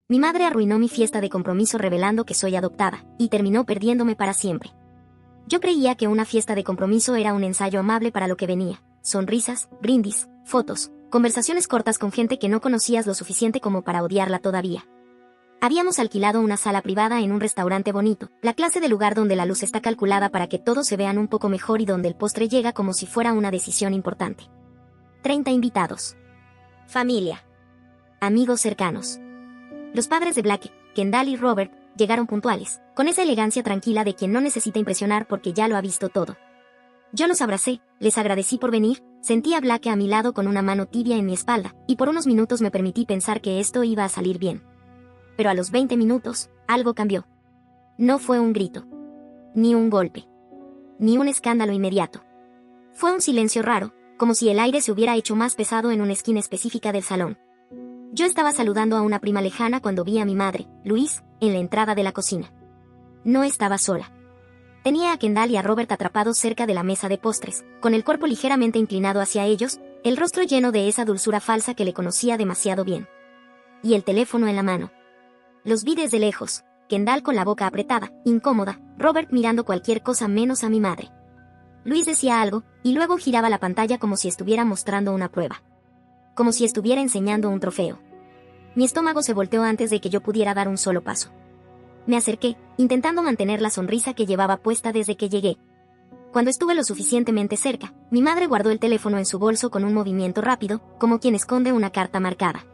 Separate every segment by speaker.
Speaker 1: Mi madre arruinó mi fiesta de compromiso revelando que soy adoptada, y terminó perdiéndome para siempre. Yo creía que una fiesta de compromiso era un ensayo amable para lo que venía: sonrisas, brindis, fotos, conversaciones cortas con gente que no conocías lo suficiente como para odiarla todavía. Habíamos alquilado una sala privada en un restaurante bonito, la clase de lugar donde la luz está calculada para que todos se vean un poco mejor y donde el postre llega como si fuera una decisión importante. 30 invitados. Familia. Amigos cercanos. Los padres de Blake, Kendall y Robert, llegaron puntuales, con esa elegancia tranquila de quien no necesita impresionar porque ya lo ha visto todo. Yo los abracé, les agradecí por venir, sentí a Blake a mi lado con una mano tibia en mi espalda, y por unos minutos me permití pensar que esto iba a salir bien. Pero a los 20 minutos, algo cambió. No fue un grito. Ni un golpe. Ni un escándalo inmediato. Fue un silencio raro, como si el aire se hubiera hecho más pesado en una esquina específica del salón. Yo estaba saludando a una prima lejana cuando vi a mi madre, Louise, en la entrada de la cocina. No estaba sola. Tenía a Kendall y a Robert atrapados cerca de la mesa de postres, con el cuerpo ligeramente inclinado hacia ellos, el rostro lleno de esa dulzura falsa que le conocía demasiado bien. Y el teléfono en la mano. Los vi desde lejos, Kendall con la boca apretada, incómoda, Robert mirando cualquier cosa menos a mi madre. Luis decía algo, y luego giraba la pantalla como si estuviera mostrando una prueba. Como si estuviera enseñando un trofeo. Mi estómago se volteó antes de que yo pudiera dar un solo paso. Me acerqué, intentando mantener la sonrisa que llevaba puesta desde que llegué. Cuando estuve lo suficientemente cerca, mi madre guardó el teléfono en su bolso con un movimiento rápido, como quien esconde una carta marcada.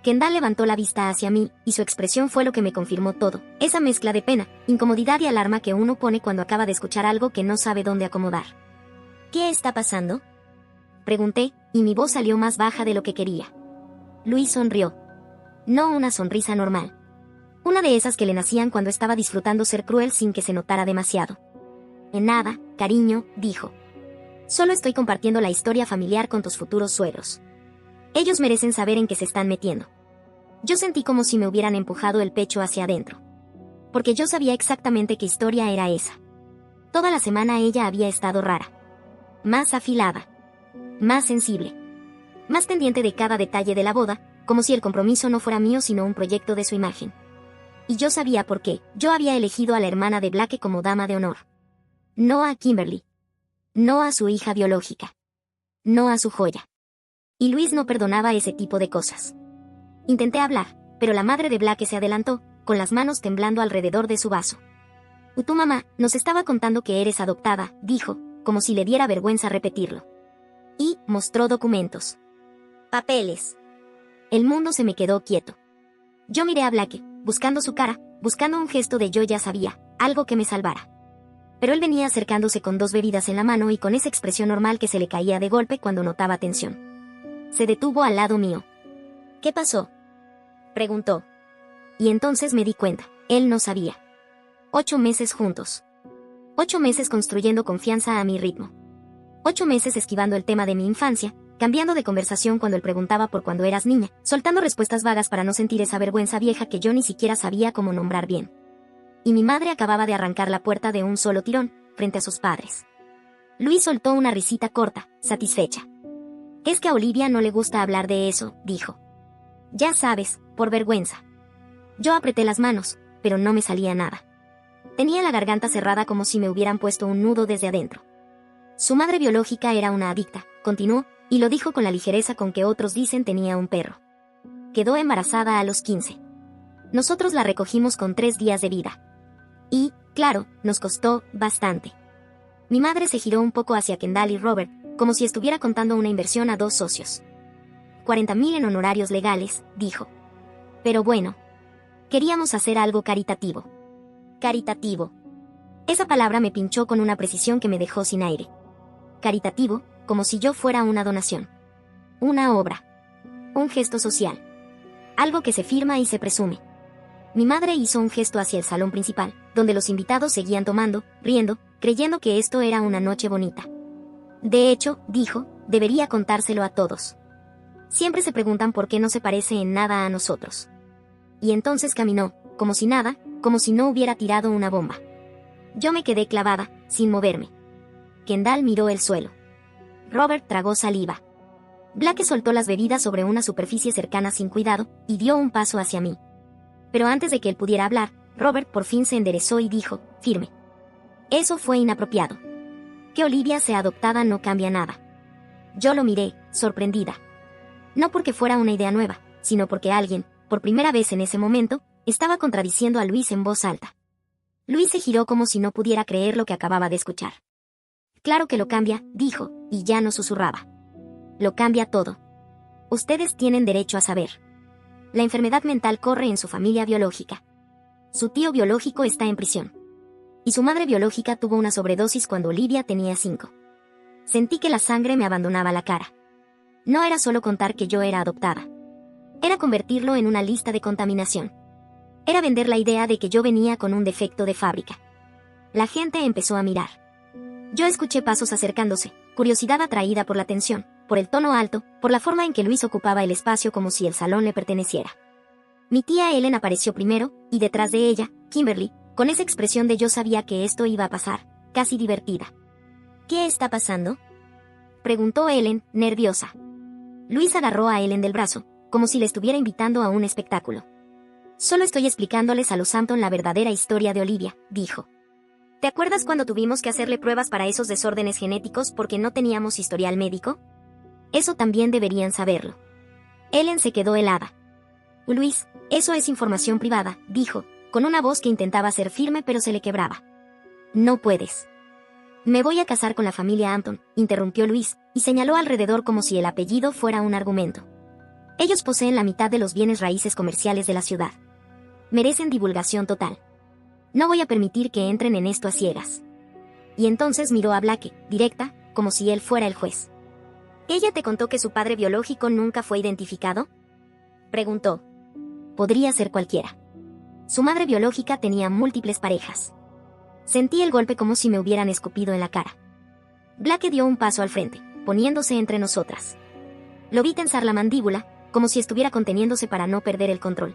Speaker 1: Kendall levantó la vista hacia mí, y su expresión fue lo que me confirmó todo, esa mezcla de pena, incomodidad y alarma que uno pone cuando acaba de escuchar algo que no sabe dónde acomodar. ¿Qué está pasando?, pregunté, y mi voz salió más baja de lo que quería. Luis sonrió. No una sonrisa normal. Una de esas que le nacían cuando estaba disfrutando ser cruel sin que se notara demasiado. En nada, cariño, dijo. Solo estoy compartiendo la historia familiar con tus futuros suegros. Ellos merecen saber en qué se están metiendo. Yo sentí como si me hubieran empujado el pecho hacia adentro. Porque yo sabía exactamente qué historia era esa. Toda la semana ella había estado rara. Más afilada. Más sensible. Más pendiente de cada detalle de la boda, como si el compromiso no fuera mío sino un proyecto de su imagen. Y yo sabía por qué. Yo había elegido a la hermana de Blake como dama de honor. No a Kimberly. No a su hija biológica. No a su joya. Y Luis no perdonaba ese tipo de cosas. Intenté hablar, pero la madre de Blake se adelantó, con las manos temblando alrededor de su vaso. Tu mamá nos estaba contando que eres adoptada, dijo, como si le diera vergüenza repetirlo. Y mostró documentos. Papeles. El mundo se me quedó quieto. Yo miré a Blake, buscando su cara, buscando un gesto de yo ya sabía, algo que me salvara. Pero él venía acercándose con 2 bebidas en la mano y con esa expresión normal que se le caía de golpe cuando notaba tensión. Se detuvo al lado mío. ¿Qué pasó?, preguntó. Y entonces me di cuenta, él no sabía. 8 meses juntos. 8 meses construyendo confianza a mi ritmo. 8 meses esquivando el tema de mi infancia, cambiando de conversación cuando él preguntaba por cuando eras niña, soltando respuestas vagas para no sentir esa vergüenza vieja que yo ni siquiera sabía cómo nombrar bien. Y mi madre acababa de arrancar la puerta de un solo tirón, frente a sus padres. Luis soltó una risita corta, satisfecha. Es que a Olivia no le gusta hablar de eso, dijo. Ya sabes, por vergüenza. Yo apreté las manos, pero no me salía nada. Tenía la garganta cerrada como si me hubieran puesto un nudo desde adentro. Su madre biológica era una adicta, continuó, y lo dijo con la ligereza con que otros dicen tenía un perro. Quedó embarazada a los 15. Nosotros la recogimos con 3 días de vida. Y, claro, nos costó bastante. Mi madre se giró un poco hacia Kendall y Robert, como si estuviera contando una inversión a 2 socios. 40,000 en honorarios legales, dijo. Pero bueno, queríamos hacer algo caritativo. Caritativo. Esa palabra me pinchó con una precisión que me dejó sin aire. Caritativo, como si yo fuera una donación. Una obra. Un gesto social. Algo que se firma y se presume. Mi madre hizo un gesto hacia el salón principal, donde los invitados seguían tomando, riendo, creyendo que esto era una noche bonita. De hecho, dijo, debería contárselo a todos. Siempre se preguntan por qué no se parece en nada a nosotros. Y entonces caminó, como si nada, como si no hubiera tirado una bomba. Yo me quedé clavada, sin moverme. Kendall miró el suelo. Robert tragó saliva. Blake soltó las bebidas sobre una superficie cercana sin cuidado, y dio un paso hacia mí. Pero antes de que él pudiera hablar, Robert por fin se enderezó y dijo, firme: eso fue inapropiado. Que Olivia sea adoptada no cambia nada. Yo lo miré, sorprendida. No porque fuera una idea nueva, sino porque alguien, por primera vez en ese momento, estaba contradiciendo a Luis en voz alta. Luis se giró como si no pudiera creer lo que acababa de escuchar. Claro que lo cambia, dijo, y ya no susurraba. Lo cambia todo. Ustedes tienen derecho a saber. La enfermedad mental corre en su familia biológica. Su tío biológico está en prisión. Y su madre biológica tuvo una sobredosis cuando Olivia tenía 5. Sentí que la sangre me abandonaba la cara. No era solo contar que yo era adoptada. Era convertirlo en una lista de contaminación. Era vender la idea de que yo venía con un defecto de fábrica. La gente empezó a mirar. Yo escuché pasos acercándose, curiosidad atraída por la tensión, por el tono alto, por la forma en que Luis ocupaba el espacio como si el salón le perteneciera. Mi tía Ellen apareció primero, y detrás de ella, Kimberly, con esa expresión de yo sabía que esto iba a pasar, casi divertida. ¿Qué está pasando?, preguntó Ellen, nerviosa. Luis agarró a Ellen del brazo, como si le estuviera invitando a un espectáculo. Solo estoy explicándoles a los Hampton la verdadera historia de Olivia, dijo. ¿Te acuerdas cuando tuvimos que hacerle pruebas para esos desórdenes genéticos porque no teníamos historial médico? Eso también deberían saberlo. Ellen se quedó helada. Luis, eso es información privada, dijo, con una voz que intentaba ser firme pero se le quebraba. No puedes. Me voy a casar con la familia Hampton, interrumpió Luis, y señaló alrededor como si el apellido fuera un argumento. Ellos poseen la mitad de los bienes raíces comerciales de la ciudad. Merecen divulgación total. No voy a permitir que entren en esto a ciegas. Y entonces miró a Blake, directa, como si él fuera el juez. ¿Ella te contó que su padre biológico nunca fue identificado?, preguntó. Podría ser cualquiera. Su madre biológica tenía múltiples parejas. Sentí el golpe como si me hubieran escupido en la cara. Blake dio un paso al frente, poniéndose entre nosotras. Lo vi tensar la mandíbula, como si estuviera conteniéndose para no perder el control.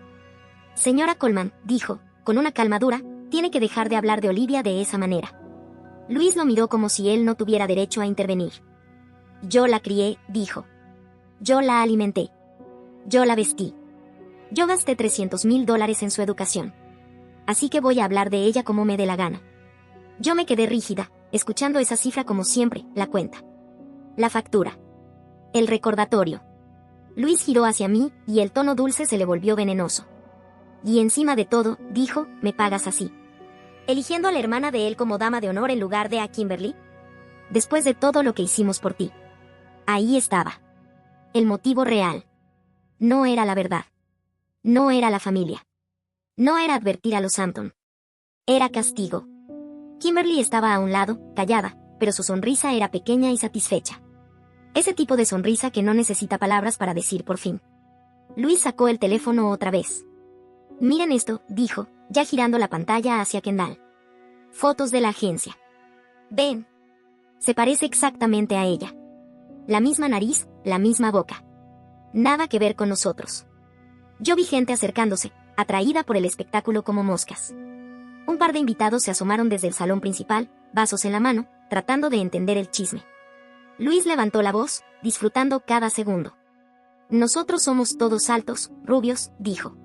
Speaker 1: Señora Coleman, dijo, con una calma dura, tiene que dejar de hablar de Olivia de esa manera. Luis lo miró como si él no tuviera derecho a intervenir. Yo la crié, dijo. Yo la alimenté. Yo la vestí. Yo gasté $300,000 en su educación. Así que voy a hablar de ella como me dé la gana. Yo me quedé rígida, escuchando esa cifra como siempre, la cuenta. La factura. El recordatorio. Luis giró hacia mí, y el tono dulce se le volvió venenoso. Y encima de todo, dijo, me pagas así. ¿Eligiendo a la hermana de él como dama de honor en lugar de a Kimberly? Después de todo lo que hicimos por ti. Ahí estaba. El motivo real. No era la verdad. No era la familia. No era advertir a los Hampton. Era castigo. Kimberly estaba a un lado, callada, pero su sonrisa era pequeña y satisfecha. Ese tipo de sonrisa que no necesita palabras para decir por fin. Luis sacó el teléfono otra vez. Miren esto, dijo, ya girando la pantalla hacia Kendall. Fotos de la agencia. Ven. Se parece exactamente a ella. La misma nariz, la misma boca. Nada que ver con nosotros. Yo vi gente acercándose, atraída por el espectáculo como moscas. Un par de invitados se asomaron desde el salón principal, vasos en la mano, tratando de entender el chisme. Luis levantó la voz, disfrutando cada segundo. Nosotros somos todos altos, rubios, dijo.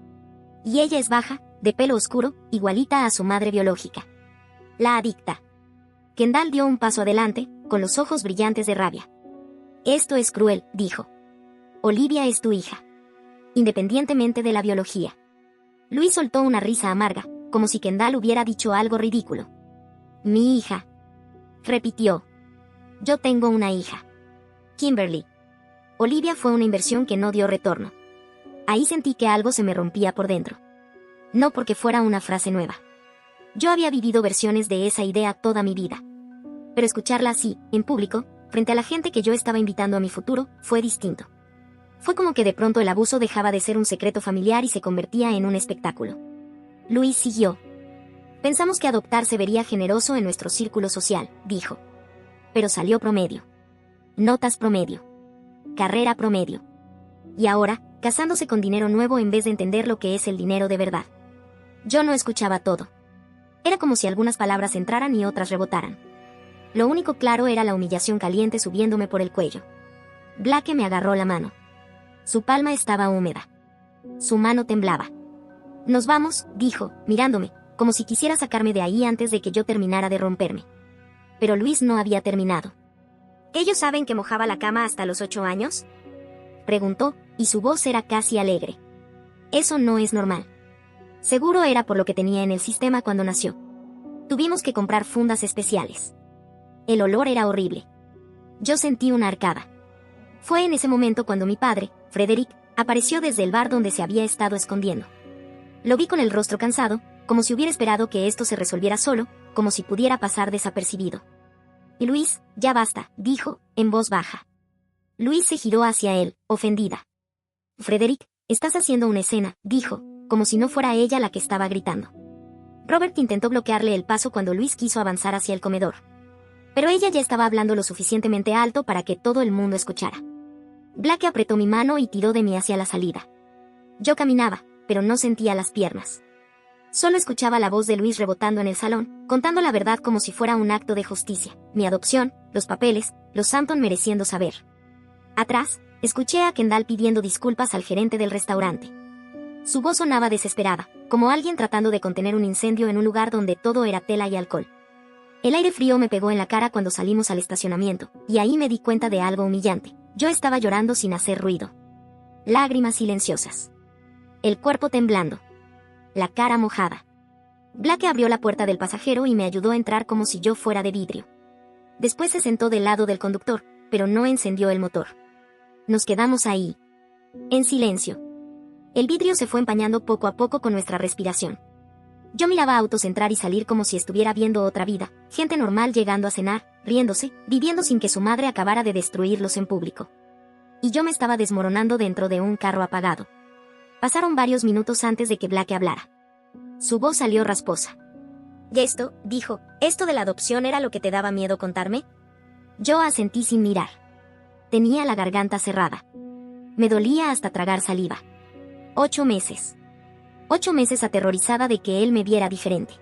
Speaker 1: Y ella es baja, de pelo oscuro, igualita a su madre biológica. La adicta. Kendall dio un paso adelante, con los ojos brillantes de rabia. Esto es cruel, dijo. Olivia es tu hija. Independientemente de la biología. Luis soltó una risa amarga, como si Kendall hubiera dicho algo ridículo. Mi hija. Repitió. Yo tengo una hija. Kimberly. Olivia fue una inversión que no dio retorno. Ahí sentí que algo se me rompía por dentro. No porque fuera una frase nueva. Yo había vivido versiones de esa idea toda mi vida. Pero escucharla así, en público, frente a la gente que yo estaba invitando a mi futuro, fue distinto. Fue como que de pronto el abuso dejaba de ser un secreto familiar y se convertía en un espectáculo. Luis siguió. Pensamos que adoptar se vería generoso en nuestro círculo social, dijo. Pero salió promedio. Notas promedio. Carrera promedio. Y ahora, casándose con dinero nuevo en vez de entender lo que es el dinero de verdad. Yo no escuchaba todo. Era como si algunas palabras entraran y otras rebotaran. Lo único claro era la humillación caliente subiéndome por el cuello. Blake me agarró la mano. Su palma estaba húmeda. Su mano temblaba. Nos vamos, dijo, mirándome, como si quisiera sacarme de ahí antes de que yo terminara de romperme. Pero Luis no había terminado. ¿Ellos saben que mojaba la cama hasta los 8 años? Preguntó, y su voz era casi alegre. Eso no es normal. Seguro era por lo que tenía en el sistema cuando nació. Tuvimos que comprar fundas especiales. El olor era horrible. Yo sentí una arcada. Fue en ese momento cuando mi padre, Frederick, apareció desde el bar donde se había estado escondiendo. Lo vi con el rostro cansado, como si hubiera esperado que esto se resolviera solo, como si pudiera pasar desapercibido. Y Luis, ya basta, dijo, en voz baja. Luis se giró hacia él, ofendida. Frederick, estás haciendo una escena, dijo, como si no fuera ella la que estaba gritando. Robert intentó bloquearle el paso cuando Luis quiso avanzar hacia el comedor. Pero ella ya estaba hablando lo suficientemente alto para que todo el mundo escuchara. Blake apretó mi mano y tiró de mí hacia la salida. Yo caminaba, pero no sentía las piernas. Solo escuchaba la voz de Luis rebotando en el salón, contando la verdad como si fuera un acto de justicia, mi adopción, los papeles, los Sampton mereciendo saber. Atrás, escuché a Kendall pidiendo disculpas al gerente del restaurante. Su voz sonaba desesperada, como alguien tratando de contener un incendio en un lugar donde todo era tela y alcohol. El aire frío me pegó en la cara cuando salimos al estacionamiento, y ahí me di cuenta de algo humillante. Yo estaba llorando sin hacer ruido. Lágrimas silenciosas. El cuerpo temblando. La cara mojada. Blake abrió la puerta del pasajero y me ayudó a entrar como si yo fuera de vidrio. Después se sentó del lado del conductor, pero no encendió el motor. Nos quedamos ahí. En silencio. El vidrio se fue empañando poco a poco con nuestra respiración. Yo miraba autos entrar y salir como si estuviera viendo otra vida, gente normal llegando a cenar, riéndose, viviendo sin que su madre acabara de destruirlos en público. Y yo me estaba desmoronando dentro de un carro apagado. Pasaron varios minutos antes de que Blake hablara. Su voz salió rasposa. ¿Y esto, dijo, esto de la adopción era lo que te daba miedo contarme? Yo asentí sin mirar. Tenía la garganta cerrada. Me dolía hasta tragar saliva. 8 meses. 8 meses aterrorizada de que él me viera diferente.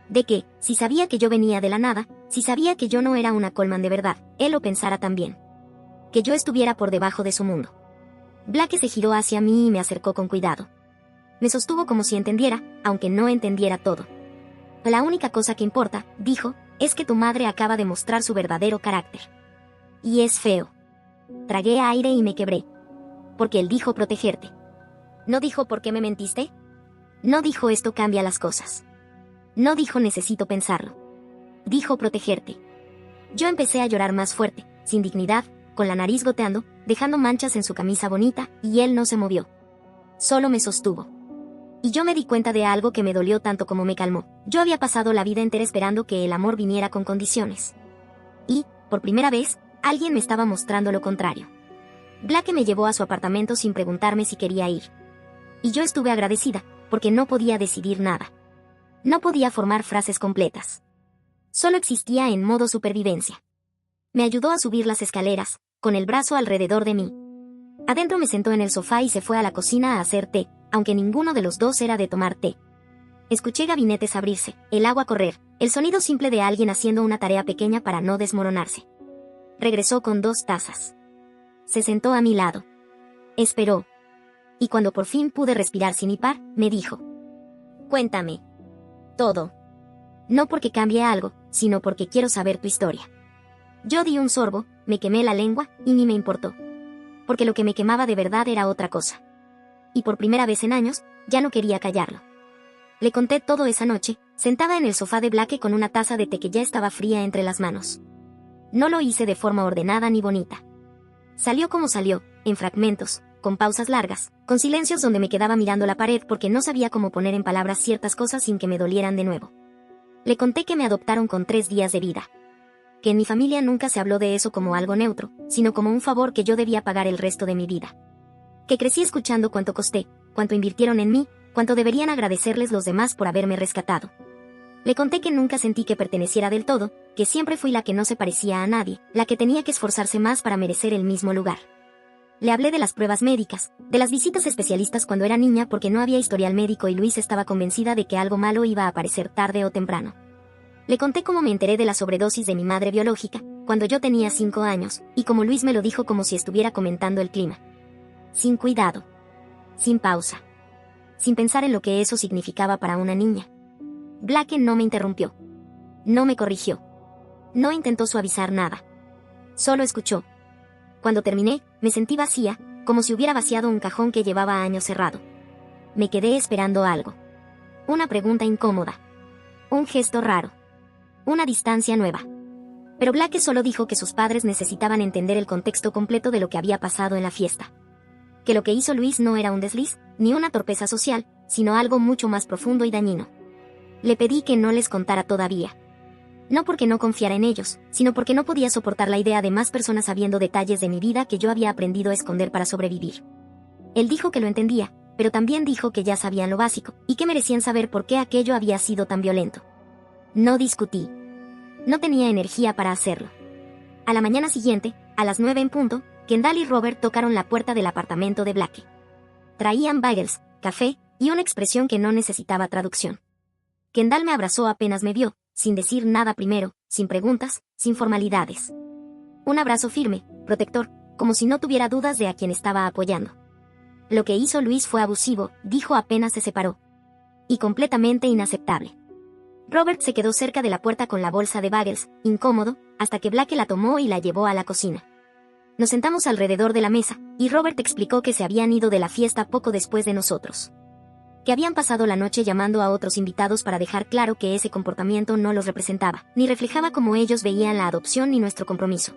Speaker 1: De que, si sabía que yo venía de la nada, si sabía que yo no era una Coleman de verdad, él lo pensara también. Que yo estuviera por debajo de su mundo. Blake se giró hacia mí y me acercó con cuidado. Me sostuvo como si entendiera, aunque no entendiera todo. La única cosa que importa, dijo, es que tu madre acaba de mostrar su verdadero carácter. Y es feo. Tragué aire y me quebré. Porque él dijo protegerte. ¿No dijo por qué me mentiste? No dijo esto cambia las cosas. No dijo necesito pensarlo. Dijo protegerte. Yo empecé a llorar más fuerte, sin dignidad, con la nariz goteando, dejando manchas en su camisa bonita, y él no se movió. Solo me sostuvo. Y yo me di cuenta de algo que me dolió tanto como me calmó. Yo había pasado la vida entera esperando que el amor viniera con condiciones. Y, por primera vez, alguien me estaba mostrando lo contrario. Blake me llevó a su apartamento sin preguntarme si quería ir. Y yo estuve agradecida, porque no podía decidir nada. No podía formar frases completas. Solo existía en modo supervivencia. Me ayudó a subir las escaleras, con el brazo alrededor de mí. Adentro me sentó en el sofá y se fue a la cocina a hacer té, aunque ninguno de los dos era de tomar té. Escuché gabinetes abrirse, el agua correr, el sonido simple de alguien haciendo una tarea pequeña para no desmoronarse. Regresó con 2 tazas. Se sentó a mi lado. Esperó. Y cuando por fin pude respirar sin hipar, me dijo: cuéntame. Todo. No porque cambie algo, sino porque quiero saber tu historia. Yo di un sorbo, me quemé la lengua, y ni me importó. Porque lo que me quemaba de verdad era otra cosa. Y por primera vez en años, ya no quería callarlo. Le conté todo esa noche, sentada en el sofá de Blake con una taza de té que ya estaba fría entre las manos. No lo hice de forma ordenada ni bonita. Salió como salió, en fragmentos, con pausas largas, con silencios donde me quedaba mirando la pared porque no sabía cómo poner en palabras ciertas cosas sin que me dolieran de nuevo. Le conté que me adoptaron con 3 días de vida. Que en mi familia nunca se habló de eso como algo neutro, sino como un favor que yo debía pagar el resto de mi vida. Que crecí escuchando cuánto costé, cuánto invirtieron en mí, cuánto deberían agradecerles los demás por haberme rescatado. Le conté que nunca sentí que perteneciera del todo, que siempre fui la que no se parecía a nadie, la que tenía que esforzarse más para merecer el mismo lugar. Le hablé de las pruebas médicas, de las visitas a especialistas cuando era niña porque no había historial médico y Luis estaba convencida de que algo malo iba a aparecer tarde o temprano. Le conté cómo me enteré de la sobredosis de mi madre biológica, cuando yo tenía 5 años, y como Luis me lo dijo como si estuviera comentando el clima. Sin cuidado. Sin pausa. sin pensar en lo que eso significaba para una niña. Blake no me interrumpió. No me corrigió. No intentó suavizar nada. Solo escuchó. Cuando terminé, me sentí vacía, como si hubiera vaciado un cajón que llevaba años cerrado. Me quedé esperando algo. Una pregunta incómoda. Un gesto raro. Una distancia nueva. Pero Blake solo dijo que sus padres necesitaban entender el contexto completo de lo que había pasado en la fiesta. Que lo que hizo Luis no era un desliz, ni una torpeza social, sino algo mucho más profundo y dañino. Le pedí que no les contara todavía. No porque no confiara en ellos, sino porque no podía soportar la idea de más personas sabiendo detalles de mi vida que yo había aprendido a esconder para sobrevivir. Él dijo que lo entendía, pero también dijo que ya sabían lo básico, y que merecían saber por qué aquello había sido tan violento. No discutí. No tenía energía para hacerlo. A la mañana siguiente, a las 9 en punto, Kendall y Robert tocaron la puerta del apartamento de Blake. Traían bagels, café, y una expresión que no necesitaba traducción. Kendall me abrazó apenas me vio, sin decir nada primero, sin preguntas, sin formalidades. Un abrazo firme, protector, como si no tuviera dudas de a quién estaba apoyando. Lo que hizo Luis fue abusivo, dijo apenas se separó. Y completamente inaceptable. Robert se quedó cerca de la puerta con la bolsa de bagels, incómodo, hasta que Blake la tomó y la llevó a la cocina. Nos sentamos alrededor de la mesa, y Robert explicó que se habían ido de la fiesta poco después de nosotros. Que habían pasado la noche llamando a otros invitados para dejar claro que ese comportamiento no los representaba, ni reflejaba cómo ellos veían la adopción ni nuestro compromiso.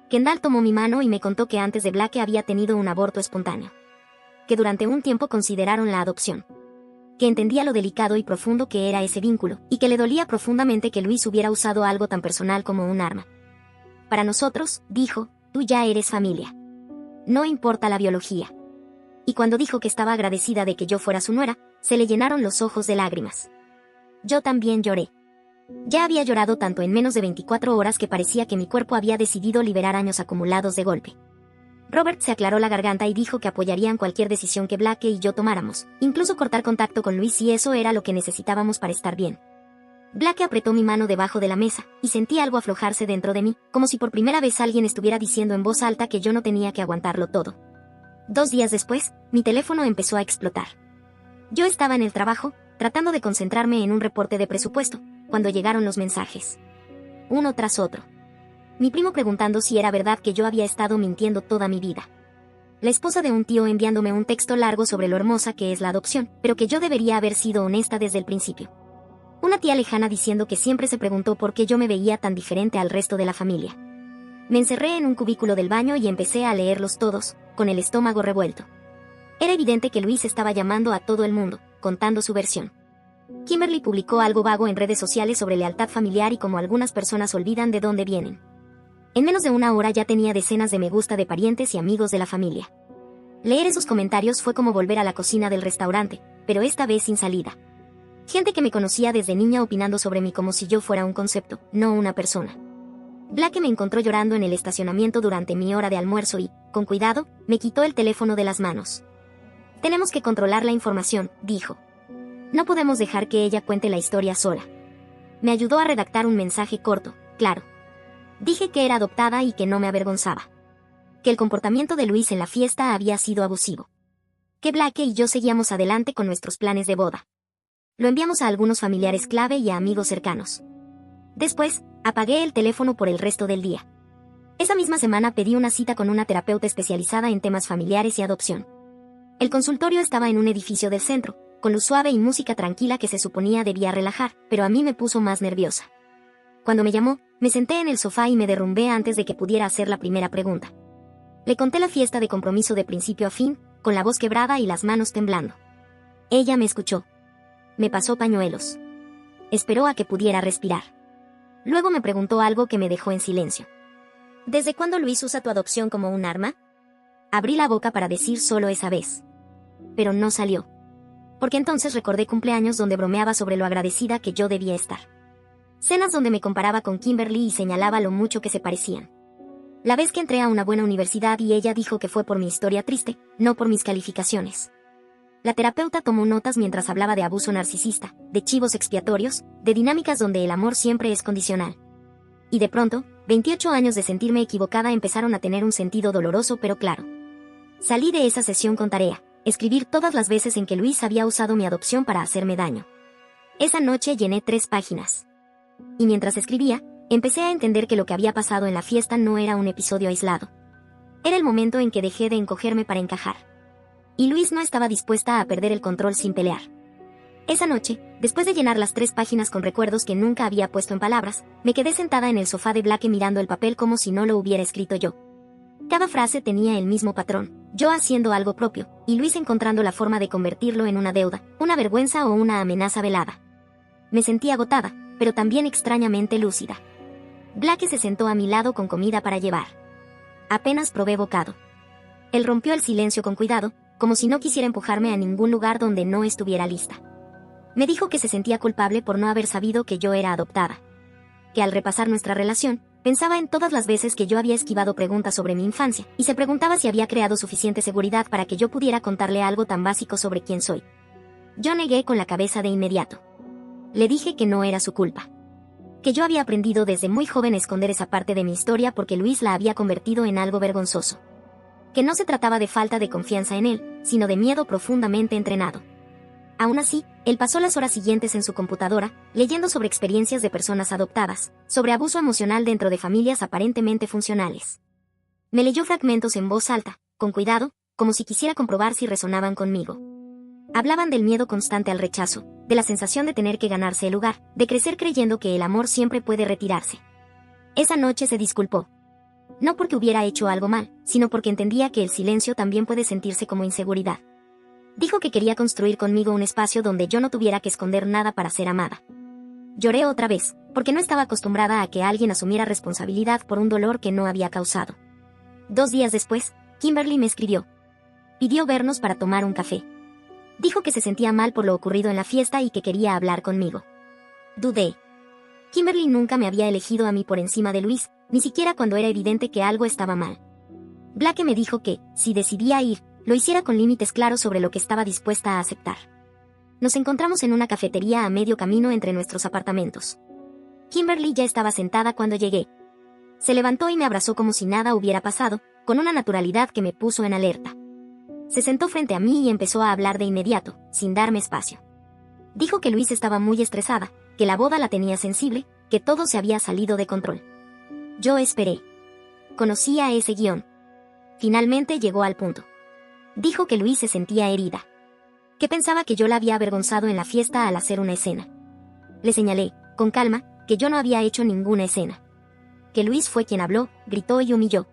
Speaker 1: Kendall tomó mi mano y me contó que antes de Blake había tenido un aborto espontáneo. Que durante un tiempo consideraron la adopción. Que entendía lo delicado y profundo que era ese vínculo, y que le dolía profundamente que Luis hubiera usado algo tan personal como un arma. Para nosotros, dijo, tú ya eres familia. No importa la biología. Y cuando dijo que estaba agradecida de que yo fuera su nuera, se le llenaron los ojos de lágrimas. Yo también lloré. Ya había llorado tanto en menos de 24 horas que parecía que mi cuerpo había decidido liberar años acumulados de golpe. Robert se aclaró la garganta y dijo que apoyarían cualquier decisión que Blake y yo tomáramos, incluso cortar contacto con Luis si eso era lo que necesitábamos para estar bien. Blake apretó mi mano debajo de la mesa, y sentí algo aflojarse dentro de mí, como si por primera vez alguien estuviera diciendo en voz alta que yo no tenía que aguantarlo todo. 2 días después, mi teléfono empezó a explotar. Yo estaba en el trabajo, tratando de concentrarme en un reporte de presupuesto, cuando llegaron los mensajes. Uno tras otro. Mi primo preguntando si era verdad que yo había estado mintiendo toda mi vida. La esposa de un tío enviándome un texto largo sobre lo hermosa que es la adopción, pero que yo debería haber sido honesta desde el principio. Una tía lejana diciendo que siempre se preguntó por qué yo me veía tan diferente al resto de la familia. Me encerré en un cubículo del baño y empecé a leerlos todos, con el estómago revuelto. Era evidente que Luis estaba llamando a todo el mundo, contando su versión. Kimberly publicó algo vago en redes sociales sobre lealtad familiar y cómo algunas personas olvidan de dónde vienen. En menos de una hora ya tenía decenas de me gusta de parientes y amigos de la familia. Leer esos comentarios fue como volver a la cocina del restaurante, pero esta vez sin salida. Gente que me conocía desde niña opinando sobre mí como si yo fuera un concepto, no una persona. Blake me encontró llorando en el estacionamiento durante mi hora de almuerzo y, con cuidado, me quitó el teléfono de las manos. Tenemos que controlar la información, dijo. No podemos dejar que ella cuente la historia sola. Me ayudó a redactar un mensaje corto, claro. Dije que era adoptada y que no me avergonzaba. Que el comportamiento de Luis en la fiesta había sido abusivo. Que Blake y yo seguíamos adelante con nuestros planes de boda. Lo enviamos a algunos familiares clave y a amigos cercanos. Después, apagué el teléfono por el resto del día. Esa misma semana pedí una cita con una terapeuta especializada en temas familiares y adopción. El consultorio estaba en un edificio del centro, con luz suave y música tranquila que se suponía debía relajar, pero a mí me puso más nerviosa. Cuando me llamó, me senté en el sofá y me derrumbé antes de que pudiera hacer la primera pregunta. Le conté la fiesta de compromiso de principio a fin, con la voz quebrada y las manos temblando. Ella me escuchó. Me pasó pañuelos. Esperó a que pudiera respirar. Luego me preguntó algo que me dejó en silencio. ¿Desde cuándo Luis usa tu adopción como un arma? Abrí la boca para decir solo esa vez. Pero no salió. Porque entonces recordé cumpleaños donde bromeaba sobre lo agradecida que yo debía estar. Cenas donde me comparaba con Kimberly y señalaba lo mucho que se parecían. La vez que entré a una buena universidad y ella dijo que fue por mi historia triste, no por mis calificaciones. La terapeuta tomó notas mientras hablaba de abuso narcisista, de chivos expiatorios, de dinámicas donde el amor siempre es condicional. Y de pronto, 28 años de sentirme equivocada empezaron a tener un sentido doloroso pero claro. Salí de esa sesión con tarea, escribir todas las veces en que Luis había usado mi adopción para hacerme daño. Esa noche llené 3 páginas. Y mientras escribía, empecé a entender que lo que había pasado en la fiesta no era un episodio aislado. Era el momento en que dejé de encogerme para encajar. Y Luis no estaba dispuesta a perder el control sin pelear. Esa noche, después de llenar las 3 páginas con recuerdos que nunca había puesto en palabras, me quedé sentada en el sofá de Blake mirando el papel como si no lo hubiera escrito yo. Cada frase tenía el mismo patrón, yo haciendo algo propio, y Luis encontrando la forma de convertirlo en una deuda, una vergüenza o una amenaza velada. Me sentí agotada, pero también extrañamente lúcida. Blake se sentó a mi lado con comida para llevar. Apenas probé bocado. Él rompió el silencio con cuidado, como si no quisiera empujarme a ningún lugar donde no estuviera lista. Me dijo que se sentía culpable por no haber sabido que yo era adoptada. Que al repasar nuestra relación, pensaba en todas las veces que yo había esquivado preguntas sobre mi infancia, y se preguntaba si había creado suficiente seguridad para que yo pudiera contarle algo tan básico sobre quién soy. Yo negué con la cabeza de inmediato. Le dije que no era su culpa. Que yo había aprendido desde muy joven a esconder esa parte de mi historia porque Luis la había convertido en algo vergonzoso. Que no se trataba de falta de confianza en él, sino de miedo profundamente entrenado. Aún así, él pasó las horas siguientes en su computadora, leyendo sobre experiencias de personas adoptadas, sobre abuso emocional dentro de familias aparentemente funcionales. Me leyó fragmentos en voz alta, con cuidado, como si quisiera comprobar si resonaban conmigo. Hablaban del miedo constante al rechazo, de la sensación de tener que ganarse el lugar, de crecer creyendo que el amor siempre puede retirarse. Esa noche se disculpó. No porque hubiera hecho algo mal, sino porque entendía que el silencio también puede sentirse como inseguridad. Dijo que quería construir conmigo un espacio donde yo no tuviera que esconder nada para ser amada. Lloré otra vez, porque no estaba acostumbrada a que alguien asumiera responsabilidad por un dolor que no había causado. 2 días después, Kimberly me escribió. Pidió vernos para tomar un café. Dijo que se sentía mal por lo ocurrido en la fiesta y que quería hablar conmigo. Dudé. Kimberly nunca me había elegido a mí por encima de Luis, ni siquiera cuando era evidente que algo estaba mal. Blake me dijo que, si decidía ir, lo hiciera con límites claros sobre lo que estaba dispuesta a aceptar. Nos encontramos en una cafetería a medio camino entre nuestros apartamentos. Kimberly ya estaba sentada cuando llegué. Se levantó y me abrazó como si nada hubiera pasado, con una naturalidad que me puso en alerta. Se sentó frente a mí y empezó a hablar de inmediato, sin darme espacio. Dijo que Luis estaba muy estresada, que la boda la tenía sensible, que todo se había salido de control. Yo esperé. Conocía ese guión. Finalmente llegó al punto. Dijo que Luis se sentía herida. Que pensaba que yo la había avergonzado en la fiesta al hacer una escena. Le señalé, con calma, que yo no había hecho ninguna escena. Que Luis fue quien habló, gritó y humilló.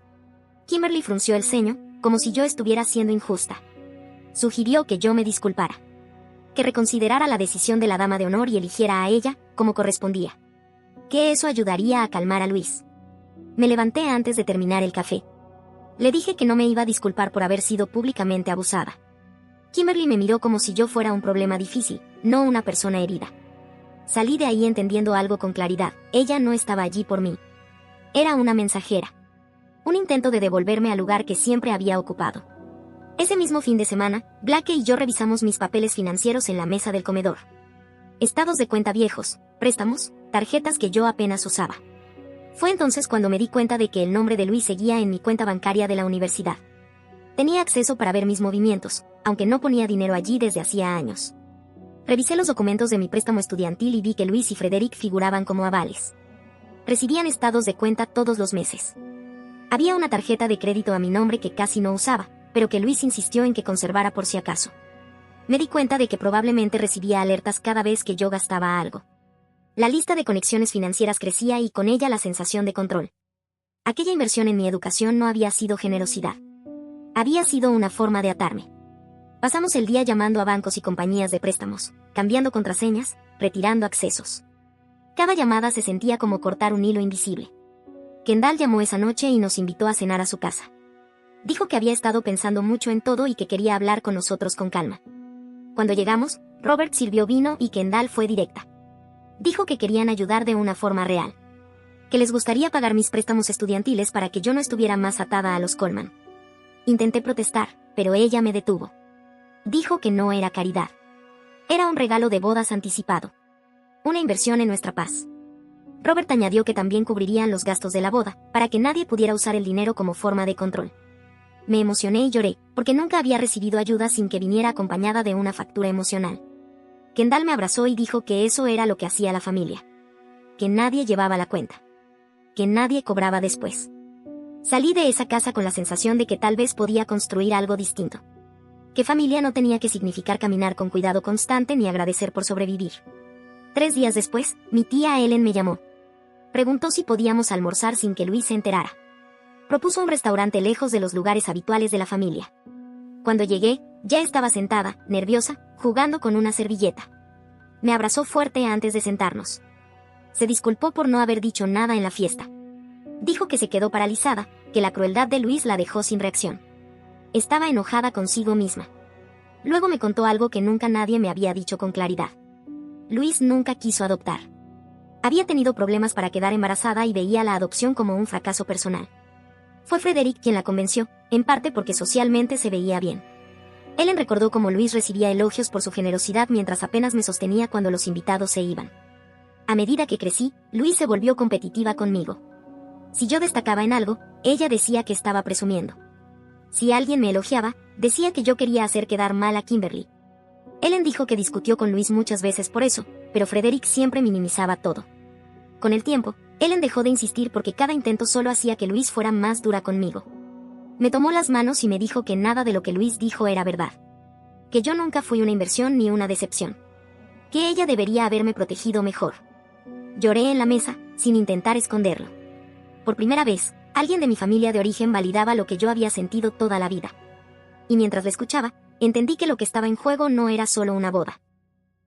Speaker 1: Kimberly frunció el ceño, como si yo estuviera siendo injusta. Sugirió que yo me disculpara. Que reconsiderara la decisión de la dama de honor y eligiera a ella, como correspondía. Que eso ayudaría a calmar a Luis. Me levanté antes de terminar el café. Le dije que no me iba a disculpar por haber sido públicamente abusada. Kimberly me miró como si yo fuera un problema difícil, no una persona herida. Salí de ahí entendiendo algo con claridad, ella no estaba allí por mí. Era una mensajera. Un intento de devolverme al lugar que siempre había ocupado. Ese mismo fin de semana, Blake y yo revisamos mis papeles financieros en la mesa del comedor. Estados de cuenta viejos, préstamos, tarjetas que yo apenas usaba. Fue entonces cuando me di cuenta de que el nombre de Luis seguía en mi cuenta bancaria de la universidad. Tenía acceso para ver mis movimientos, aunque no ponía dinero allí desde hacía años. Revisé los documentos de mi préstamo estudiantil y vi que Luis y Frederick figuraban como avales. Recibían estados de cuenta todos los meses. Había una tarjeta de crédito a mi nombre que casi no usaba, pero que Luis insistió en que conservara por si acaso. Me di cuenta de que probablemente recibía alertas cada vez que yo gastaba algo. La lista de conexiones financieras crecía y con ella la sensación de control. Aquella inversión en mi educación no había sido generosidad. Había sido una forma de atarme. Pasamos el día llamando a bancos y compañías de préstamos, cambiando contraseñas, retirando accesos. Cada llamada se sentía como cortar un hilo invisible. Kendall llamó esa noche y nos invitó a cenar a su casa. Dijo que había estado pensando mucho en todo y que quería hablar con nosotros con calma. Cuando llegamos, Robert sirvió vino y Kendall fue directa. Dijo que querían ayudar de una forma real. Que les gustaría pagar mis préstamos estudiantiles para que yo no estuviera más atada a los Coleman. Intenté protestar, pero ella me detuvo. Dijo que no era caridad. Era un regalo de bodas anticipado. Una inversión en nuestra paz. Robert añadió que también cubrirían los gastos de la boda, para que nadie pudiera usar el dinero como forma de control. me emocioné y lloré, porque nunca había recibido ayuda sin que viniera acompañada de una factura emocional. Kendall me abrazó y dijo que eso era lo que hacía la familia. Que nadie llevaba la cuenta. Que nadie cobraba después. Salí de esa casa con la sensación de que tal vez podía construir algo distinto. Que familia no tenía que significar caminar con cuidado constante ni agradecer por sobrevivir. 3 días después, mi tía Ellen me llamó. Preguntó si podíamos almorzar sin que Luis se enterara. Propuso un restaurante lejos de los lugares habituales de la familia. Cuando llegué, ya estaba sentada, nerviosa, jugando con una servilleta. Me abrazó fuerte antes de sentarnos. Se disculpó por no haber dicho nada en la fiesta. Dijo que se quedó paralizada, que la crueldad de Luis la dejó sin reacción. Estaba enojada consigo misma. Luego me contó algo que nunca nadie me había dicho con claridad. Luis nunca quiso adoptar. Había tenido problemas para quedar embarazada y veía la adopción como un fracaso personal. Fue Frederick quien la convenció, en parte porque socialmente se veía bien. Ellen recordó cómo Luis recibía elogios por su generosidad mientras apenas me sostenía cuando los invitados se iban. A medida que crecí, Luis se volvió competitiva conmigo. Si yo destacaba en algo, ella decía que estaba presumiendo. Si alguien me elogiaba, decía que yo quería hacer quedar mal a Kimberly. Ellen dijo que discutió con Luis muchas veces por eso, pero Frederick siempre minimizaba todo. Con el tiempo, Ellen dejó de insistir porque cada intento solo hacía que Luis fuera más dura conmigo. Me tomó las manos y me dijo que nada de lo que Luis dijo era verdad. Que yo nunca fui una inversión ni una decepción. Que ella debería haberme protegido mejor. Lloré en la mesa, sin intentar esconderlo. Por primera vez, alguien de mi familia de origen validaba lo que yo había sentido toda la vida. Y mientras la escuchaba, entendí que lo que estaba en juego no era solo una boda.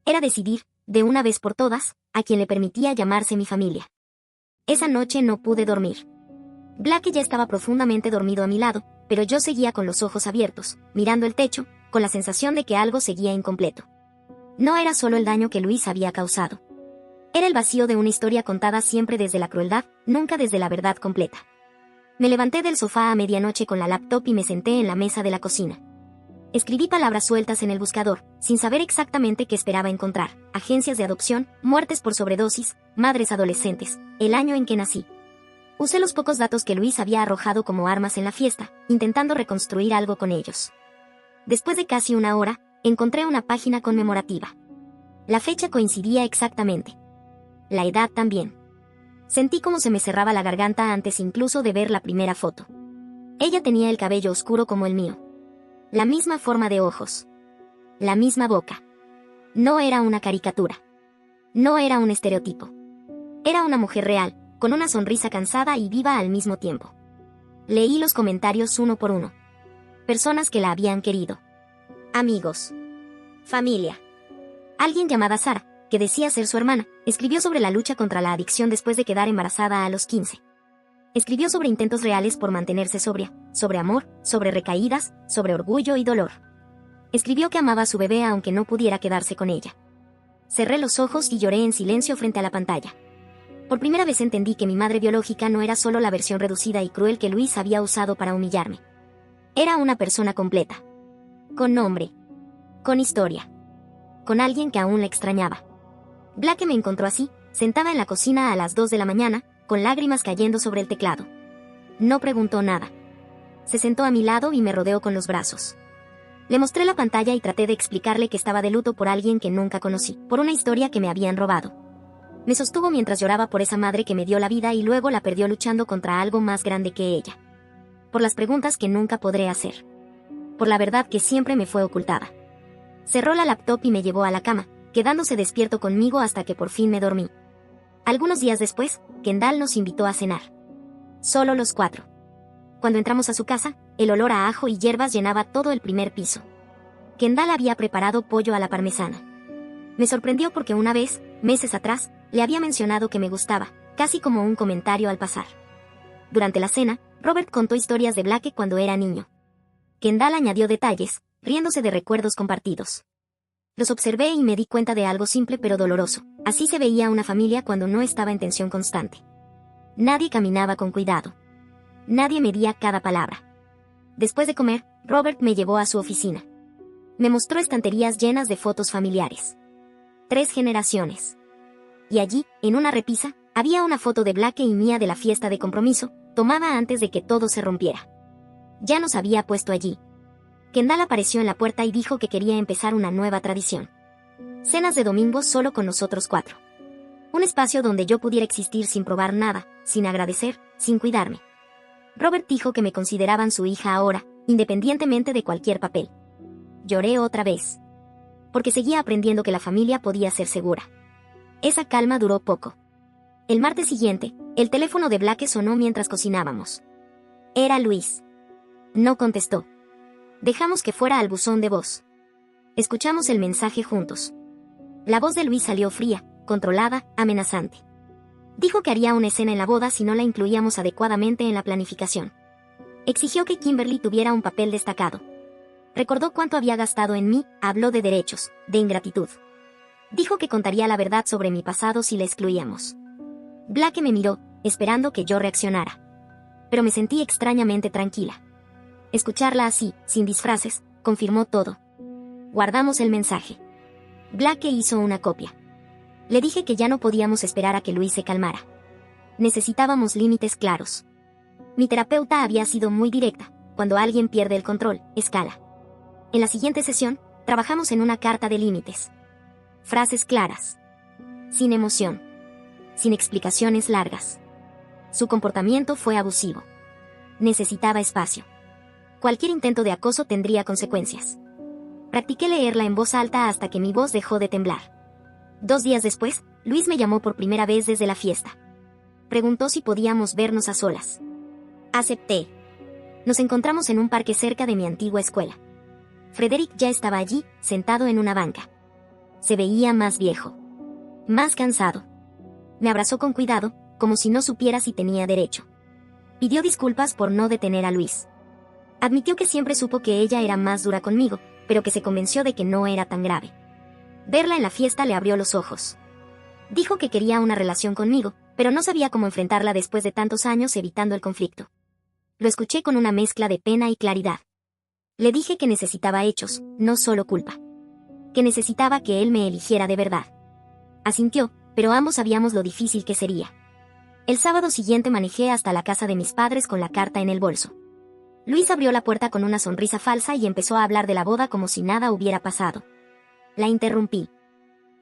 Speaker 1: Era decidir, de una vez por todas, a quien le permitía llamarse mi familia. Esa noche no pude dormir. Blake ya estaba profundamente dormido a mi lado, pero yo seguía con los ojos abiertos, mirando el techo, con la sensación de que algo seguía incompleto. No era solo el daño que Luis había causado. Era el vacío de una historia contada siempre desde la crueldad, nunca desde la verdad completa. Me levanté del sofá a medianoche con la laptop y me senté en la mesa de la cocina. Escribí palabras sueltas en el buscador, sin saber exactamente qué esperaba encontrar: agencias de adopción, muertes por sobredosis, madres adolescentes, el año en que nací. Usé los pocos datos que Luis había arrojado como armas en la fiesta, intentando reconstruir algo con ellos. Después de casi una hora, encontré una página conmemorativa. La fecha coincidía exactamente. La edad también. Sentí como se me cerraba la garganta antes incluso de ver la primera foto. Ella tenía el cabello oscuro como el mío. La misma forma de ojos. La misma boca. No era una caricatura. No era un estereotipo. Era una mujer real, con una sonrisa cansada y viva al mismo tiempo. Leí los comentarios uno por uno. Personas que la habían querido. Amigos. Familia. Alguien llamada Sara, que decía ser su hermana, escribió sobre la lucha contra la adicción después de quedar embarazada a los 15. Escribió sobre intentos reales por mantenerse sobria, sobre amor, sobre recaídas, sobre orgullo y dolor. Escribió que amaba a su bebé aunque no pudiera quedarse con ella. Cerré los ojos y lloré en silencio frente a la pantalla. Por primera vez entendí que mi madre biológica no era solo la versión reducida y cruel que Luis había usado para humillarme. Era una persona completa. Con nombre. Con historia. Con alguien que aún la extrañaba. Blake me encontró así, sentada en la cocina a las 2 de la mañana, con lágrimas cayendo sobre el teclado. No preguntó nada. Se sentó a mi lado y me rodeó con los brazos. Le mostré la pantalla y traté de explicarle que estaba de luto por alguien que nunca conocí, por una historia que me habían robado. Me sostuvo mientras lloraba por esa madre que me dio la vida y luego la perdió luchando contra algo más grande que ella. Por las preguntas que nunca podré hacer. Por la verdad que siempre me fue ocultada. Cerró la laptop y me llevó a la cama, quedándose despierto conmigo hasta que por fin me dormí. Algunos días después, Kendall nos invitó a cenar. Solo los 4. Cuando entramos a su casa, el olor a ajo y hierbas llenaba todo el primer piso. Kendall había preparado pollo a la parmesana. Me sorprendió porque una vez, meses atrás, le había mencionado que me gustaba, casi como un comentario al pasar. Durante la cena, Robert contó historias de Blake cuando era niño. Kendall añadió detalles, riéndose de recuerdos compartidos. Los observé y me di cuenta de algo simple pero doloroso. Así se veía una familia cuando no estaba en tensión constante. Nadie caminaba con cuidado. Nadie medía cada palabra. Después de comer, Robert me llevó a su oficina. Me mostró estanterías llenas de fotos familiares. 3 generaciones. Y allí, en una repisa, había una foto de Blake y mía de la fiesta de compromiso, tomada antes de que todo se rompiera. Ya nos había puesto allí. Kendall apareció en la puerta y dijo que quería empezar una nueva tradición. Cenas de domingo solo con nosotros 4. Un espacio donde yo pudiera existir sin probar nada, sin agradecer, sin cuidarme. Robert dijo que me consideraban su hija ahora, independientemente de cualquier papel. Lloré otra vez. Porque seguía aprendiendo que la familia podía ser segura. Esa calma duró poco. El martes siguiente, el teléfono de Blake sonó mientras cocinábamos. Era Luis. No contestó. Dejamos que fuera al buzón de voz. Escuchamos el mensaje juntos. La voz de Luis salió fría, controlada, amenazante. Dijo que haría una escena en la boda si no la incluíamos adecuadamente en la planificación. Exigió que Kimberly tuviera un papel destacado. Recordó cuánto había gastado en mí, habló de derechos, de ingratitud. Dijo que contaría la verdad sobre mi pasado si la excluíamos. Blake me miró, esperando que yo reaccionara. Pero me sentí extrañamente tranquila. Escucharla así, sin disfraces, confirmó todo. Guardamos el mensaje. Blake hizo una copia. Le dije que ya no podíamos esperar a que Luis se calmara. Necesitábamos límites claros. Mi terapeuta había sido muy directa: cuando alguien pierde el control, escala. En la siguiente sesión, trabajamos en una carta de límites. Frases claras. Sin emoción. Sin explicaciones largas. Su comportamiento fue abusivo. Necesitaba espacio. Cualquier intento de acoso tendría consecuencias. Practiqué leerla en voz alta hasta que mi voz dejó de temblar. 2 días después, Luis me llamó por primera vez desde la fiesta. Preguntó si podíamos vernos a solas. Acepté. Nos encontramos en un parque cerca de mi antigua escuela. Frederick ya estaba allí, sentado en una banca. Se veía más viejo. Más cansado. Me abrazó con cuidado, como si no supiera si tenía derecho. Pidió disculpas por no detener a Luis. Admitió que siempre supo que ella era más dura conmigo, pero que se convenció de que no era tan grave. Verla en la fiesta le abrió los ojos. Dijo que quería una relación conmigo, pero no sabía cómo enfrentarla después de tantos años evitando el conflicto. Lo escuché con una mezcla de pena y claridad. Le dije que necesitaba hechos, no solo culpa. Que necesitaba que él me eligiera de verdad. Asintió, pero ambos sabíamos lo difícil que sería. El sábado siguiente manejé hasta la casa de mis padres con la carta en el bolso. Luis abrió la puerta con una sonrisa falsa y empezó a hablar de la boda como si nada hubiera pasado. La interrumpí.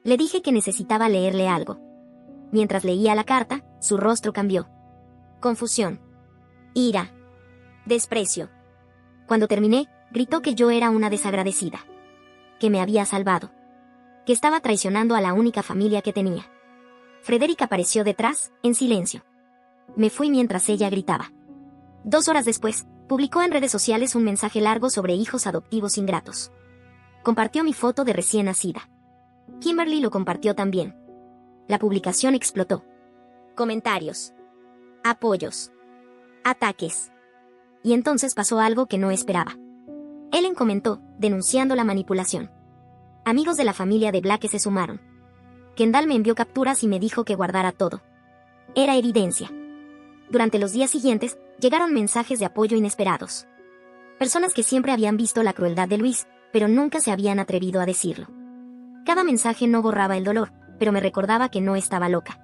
Speaker 1: Le dije que necesitaba leerle algo. Mientras leía la carta, su rostro cambió. Confusión. Ira. Desprecio. Cuando terminé, gritó que yo era una desagradecida. Que me había salvado. Que estaba traicionando a la única familia que tenía. Frederick apareció detrás, en silencio. Me fui mientras ella gritaba. 2 horas después, publicó en redes sociales un mensaje largo sobre hijos adoptivos ingratos. Compartió mi foto de recién nacida. Kimberly lo compartió también. La publicación explotó. Comentarios. Apoyos. Ataques. Y entonces pasó algo que no esperaba. Ellen comentó, denunciando la manipulación. Amigos de la familia de Blake se sumaron. Kendall me envió capturas y me dijo que guardara todo. Era evidencia. Durante los días siguientes, llegaron mensajes de apoyo inesperados. Personas que siempre habían visto la crueldad de Luis, pero nunca se habían atrevido a decirlo. Cada mensaje no borraba el dolor, pero me recordaba que no estaba loca.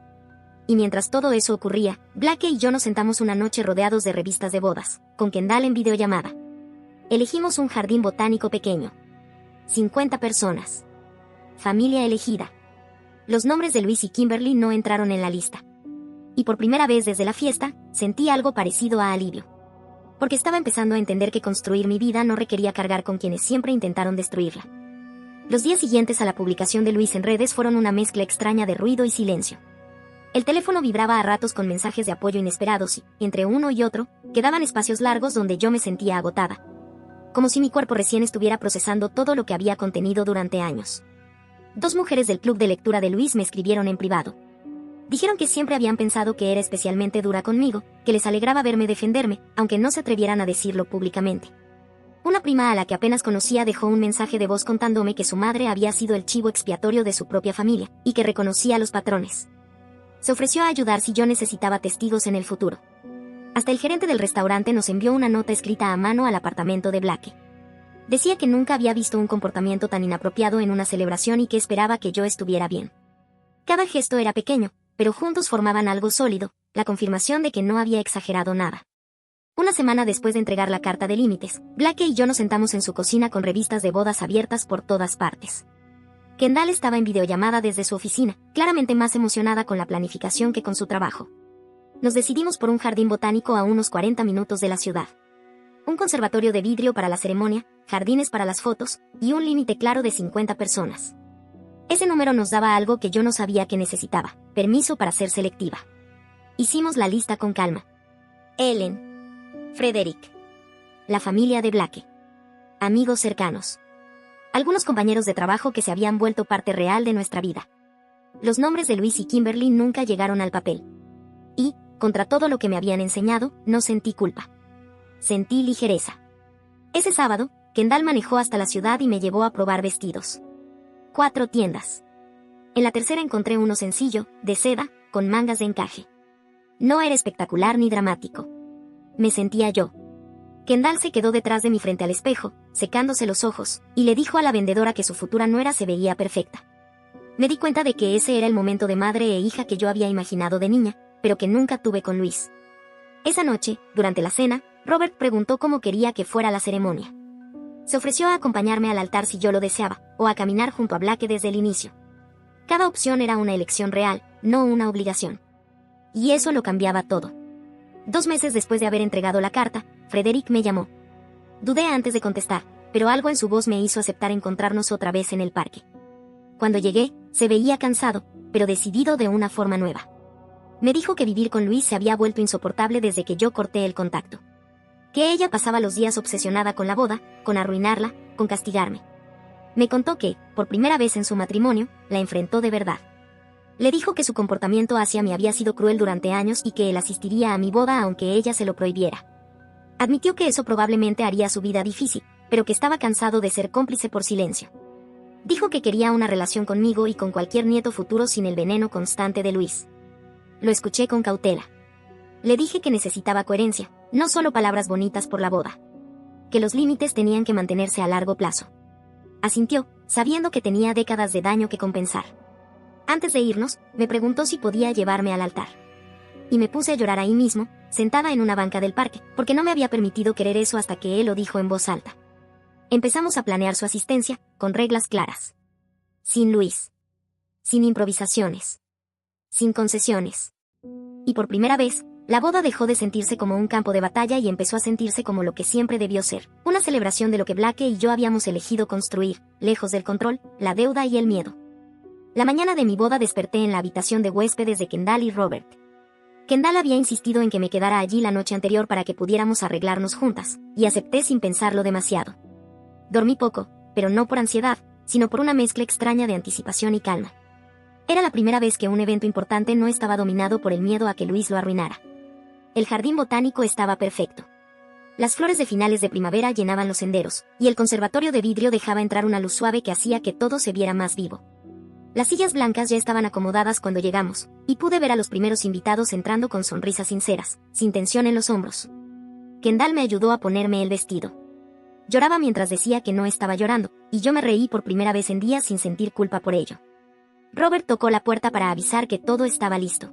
Speaker 1: Y mientras todo eso ocurría, Blake y yo nos sentamos una noche rodeados de revistas de bodas, con Kendall en videollamada. Elegimos un jardín botánico pequeño. 50 personas. Familia elegida. Los nombres de Luis y Kimberly no entraron en la lista. Y por primera vez desde la fiesta, sentí algo parecido a alivio. Porque estaba empezando a entender que construir mi vida no requería cargar con quienes siempre intentaron destruirla. Los días siguientes a la publicación de Luis en redes fueron una mezcla extraña de ruido y silencio. El teléfono vibraba a ratos con mensajes de apoyo inesperados y, entre uno y otro, quedaban espacios largos donde yo me sentía agotada. Como si mi cuerpo recién estuviera procesando todo lo que había contenido durante años. 2 mujeres del club de lectura de Luis me escribieron en privado. Dijeron que siempre habían pensado que era especialmente dura conmigo, que les alegraba verme defenderme, aunque no se atrevieran a decirlo públicamente. Una prima a la que apenas conocía dejó un mensaje de voz contándome que su madre había sido el chivo expiatorio de su propia familia, y que reconocía los patrones. Se ofreció a ayudar si yo necesitaba testigos en el futuro. Hasta el gerente del restaurante nos envió una nota escrita a mano al apartamento de Blake. Decía que nunca había visto un comportamiento tan inapropiado en una celebración y que esperaba que yo estuviera bien. Cada gesto era pequeño, pero juntos formaban algo sólido, la confirmación de que no había exagerado nada. Una semana después de entregar la carta de límites, Blake y yo nos sentamos en su cocina con revistas de bodas abiertas por todas partes. Kendall estaba en videollamada desde su oficina, claramente más emocionada con la planificación que con su trabajo. Nos decidimos por un jardín botánico a unos 40 minutos de la ciudad. Un conservatorio de vidrio para la ceremonia, jardines para las fotos, y un límite claro de 50 personas. Ese número nos daba algo que yo no sabía que necesitaba: permiso para ser selectiva. Hicimos la lista con calma. Ellen, Frederick, la familia de Blake, amigos cercanos, algunos compañeros de trabajo que se habían vuelto parte real de nuestra vida. Los nombres de Luis y Kimberly nunca llegaron al papel. Y, contra todo lo que me habían enseñado, no sentí culpa. Sentí ligereza. Ese sábado, Kendall manejó hasta la ciudad y me llevó a probar vestidos. 4 tiendas. En la tercera encontré uno sencillo, de seda, con mangas de encaje. No era espectacular ni dramático. Me sentía yo. Kendall se quedó detrás de mí frente al espejo, secándose los ojos, y le dijo a la vendedora que su futura nuera se veía perfecta. Me di cuenta de que ese era el momento de madre e hija que yo había imaginado de niña, pero que nunca tuve con Luis. Esa noche, durante la cena, Robert preguntó cómo quería que fuera la ceremonia. Se ofreció a acompañarme al altar si yo lo deseaba, o a caminar junto a Blake desde el inicio. Cada opción era una elección real, no una obligación. Y eso lo cambiaba todo. 2 meses después de haber entregado la carta, Frederick me llamó. Dudé antes de contestar, pero algo en su voz me hizo aceptar encontrarnos otra vez en el parque. Cuando llegué, se veía cansado, pero decidido de una forma nueva. Me dijo que vivir con Luis se había vuelto insoportable desde que yo corté el contacto. Que ella pasaba los días obsesionada con la boda, con arruinarla, con castigarme. Me contó que, por primera vez en su matrimonio, la enfrentó de verdad. Le dijo que su comportamiento hacia mí había sido cruel durante años y que él asistiría a mi boda aunque ella se lo prohibiera. Admitió que eso probablemente haría su vida difícil, pero que estaba cansado de ser cómplice por silencio. Dijo que quería una relación conmigo y con cualquier nieto futuro sin el veneno constante de Luis. Lo escuché con cautela. Le dije que necesitaba coherencia, no solo palabras bonitas por la boda. Que los límites tenían que mantenerse a largo plazo. Asintió, sabiendo que tenía décadas de daño que compensar. Antes de irnos, me preguntó si podía llevarme al altar. Y me puse a llorar ahí mismo, sentada en una banca del parque, porque no me había permitido querer eso hasta que él lo dijo en voz alta. Empezamos a planear su asistencia, con reglas claras. Sin Luis. Sin improvisaciones. Sin concesiones. Y por primera vez, la boda dejó de sentirse como un campo de batalla y empezó a sentirse como lo que siempre debió ser, una celebración de lo que Blake y yo habíamos elegido construir, lejos del control, la deuda y el miedo. La mañana de mi boda desperté en la habitación de huéspedes de Kendall y Robert. Kendall había insistido en que me quedara allí la noche anterior para que pudiéramos arreglarnos juntas, y acepté sin pensarlo demasiado. Dormí poco, pero no por ansiedad, sino por una mezcla extraña de anticipación y calma. Era la primera vez que un evento importante no estaba dominado por el miedo a que Luis lo arruinara. El jardín botánico estaba perfecto. Las flores de finales de primavera llenaban los senderos, y el conservatorio de vidrio dejaba entrar una luz suave que hacía que todo se viera más vivo. Las sillas blancas ya estaban acomodadas cuando llegamos, y pude ver a los primeros invitados entrando con sonrisas sinceras, sin tensión en los hombros. Kendall me ayudó a ponerme el vestido. Lloraba mientras decía que no estaba llorando, y yo me reí por primera vez en días sin sentir culpa por ello. Robert tocó la puerta para avisar que todo estaba listo.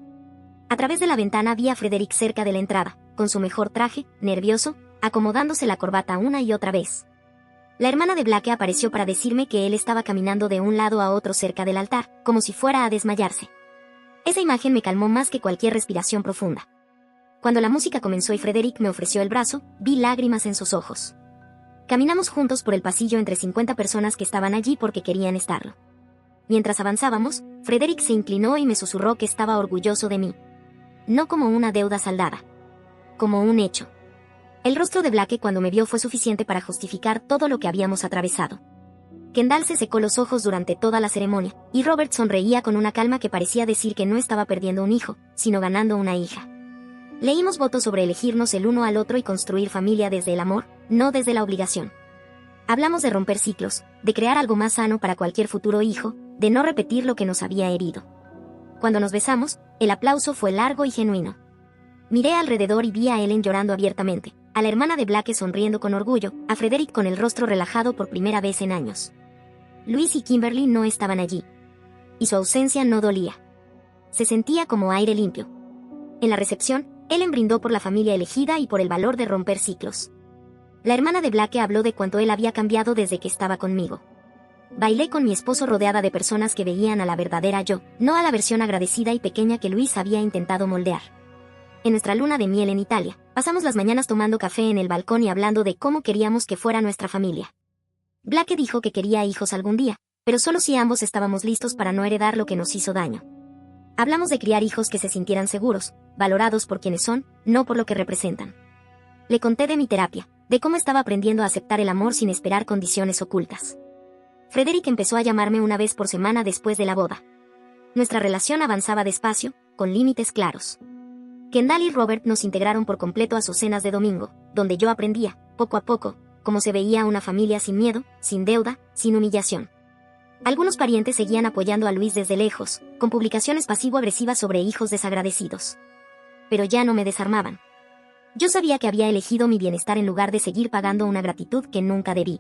Speaker 1: A través de la ventana vi a Frederick cerca de la entrada, con su mejor traje, nervioso, acomodándose la corbata una y otra vez. La hermana de Blake apareció para decirme que él estaba caminando de un lado a otro cerca del altar, como si fuera a desmayarse. Esa imagen me calmó más que cualquier respiración profunda. Cuando la música comenzó y Frederick me ofreció el brazo, vi lágrimas en sus ojos. Caminamos juntos por el pasillo entre 50 personas que estaban allí porque querían estarlo. Mientras avanzábamos, Frederick se inclinó y me susurró que estaba orgulloso de mí. No como una deuda saldada. Como un hecho. El rostro de Blake cuando me vio fue suficiente para justificar todo lo que habíamos atravesado. Kendall se secó los ojos durante toda la ceremonia, y Robert sonreía con una calma que parecía decir que no estaba perdiendo un hijo, sino ganando una hija. Leímos votos sobre elegirnos el uno al otro y construir familia desde el amor, no desde la obligación. Hablamos de romper ciclos, de crear algo más sano para cualquier futuro hijo, de no repetir lo que nos había herido. Cuando nos besamos, el aplauso fue largo y genuino. Miré alrededor y vi a Ellen llorando abiertamente, a la hermana de Blake sonriendo con orgullo, a Frederick con el rostro relajado por primera vez en años. Luis y Kimberly no estaban allí. Y su ausencia no dolía. Se sentía como aire limpio. En la recepción, Ellen brindó por la familia elegida y por el valor de romper ciclos. La hermana de Blake habló de cuánto él había cambiado desde que estaba conmigo. Bailé con mi esposo rodeada de personas que veían a la verdadera yo, no a la versión agradecida y pequeña que Luis había intentado moldear. En nuestra luna de miel en Italia, pasamos las mañanas tomando café en el balcón y hablando de cómo queríamos que fuera nuestra familia. Blake dijo que quería hijos algún día, pero solo si ambos estábamos listos para no heredar lo que nos hizo daño. Hablamos de criar hijos que se sintieran seguros, valorados por quienes son, no por lo que representan. Le conté de mi terapia, de cómo estaba aprendiendo a aceptar el amor sin esperar condiciones ocultas. Frederick empezó a llamarme una vez por semana después de la boda. Nuestra relación avanzaba despacio, con límites claros. Kendall y Robert nos integraron por completo a sus cenas de domingo, donde yo aprendía, poco a poco, cómo se veía una familia sin miedo, sin deuda, sin humillación. Algunos parientes seguían apoyando a Luis desde lejos, con publicaciones pasivo-agresivas sobre hijos desagradecidos. Pero ya no me desarmaban. Yo sabía que había elegido mi bienestar en lugar de seguir pagando una gratitud que nunca debí.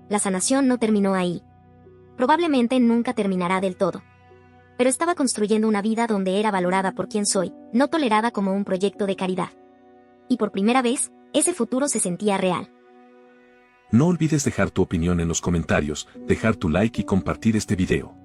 Speaker 1: La sanación no terminó ahí. Probablemente nunca terminará del todo. Pero estaba construyendo una vida donde era valorada por quien soy, no tolerada como un proyecto de caridad. Y por primera vez, ese futuro se sentía real.
Speaker 2: No olvides dejar tu opinión en los comentarios, dejar tu like y compartir este video.